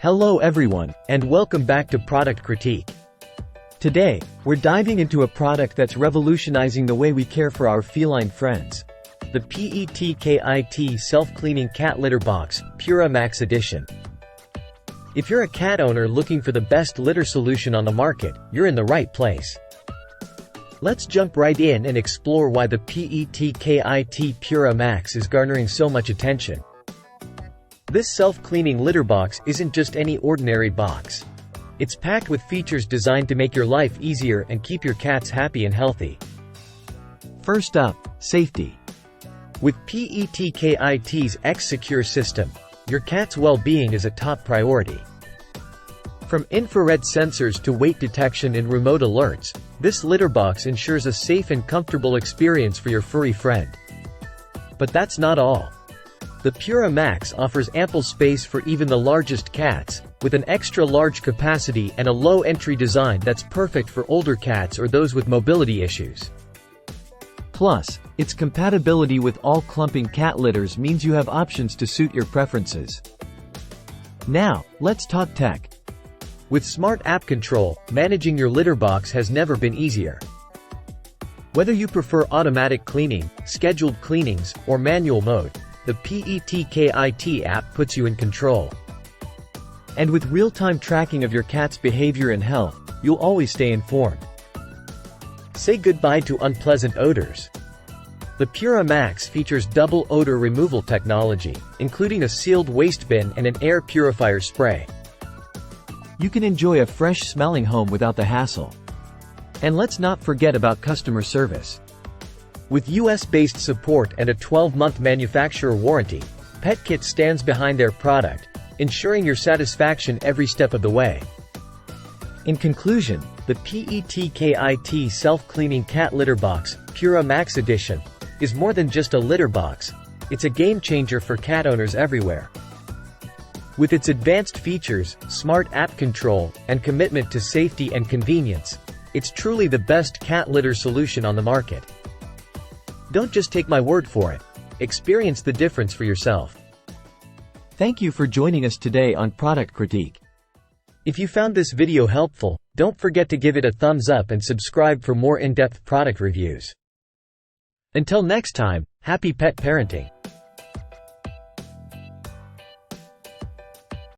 Hello everyone, and welcome back to Product Critique. Today, we're diving into a product that's revolutionizing the way we care for our feline friends. The PETKIT Self-Cleaning Cat Litter Box, Pura Max Edition. If you're a cat owner looking for the best litter solution on the market, you're in the right place. Let's jump right in and explore why the PETKIT Pura Max is garnering so much attention. This self-cleaning litter box isn't just any ordinary box. It's packed with features designed to make your life easier and keep your cats happy and healthy. First up, safety. With PETKIT's X-Secure system, your cat's well-being is a top priority. From infrared sensors to weight detection and remote alerts, this litter box ensures a safe and comfortable experience for your furry friend. But that's not all. The Pura Max offers ample space for even the largest cats, with an extra-large capacity and a low-entry design that's perfect for older cats or those with mobility issues. Plus, its compatibility with all clumping cat litters means you have options to suit your preferences. Now, let's talk tech. With Smart App Control, managing your litter box has never been easier. Whether you prefer automatic cleaning, scheduled cleanings, or manual mode, the PETKIT app puts you in control. And with real-time tracking of your cat's behavior and health, you'll always stay informed. Say goodbye to unpleasant odors. The Pura Max features double odor removal technology, including a sealed waste bin and an air purifier spray. You can enjoy a fresh-smelling home without the hassle. And let's not forget about customer service. With US-based support and a 12-month manufacturer warranty, PETKIT stands behind their product, ensuring your satisfaction every step of the way. In conclusion, the PETKIT Self-Cleaning Cat Litter Box, Pura Max Edition, is more than just a litter box. It's a game-changer for cat owners everywhere. With its advanced features, smart app control, and commitment to safety and convenience, it's truly the best cat litter solution on the market. Don't just take my word for it. Experience the difference for yourself. Thank you for joining us today on Product Critique. If you found this video helpful, don't forget to give it a thumbs up and subscribe for more in-depth product reviews. Until next time, happy pet parenting.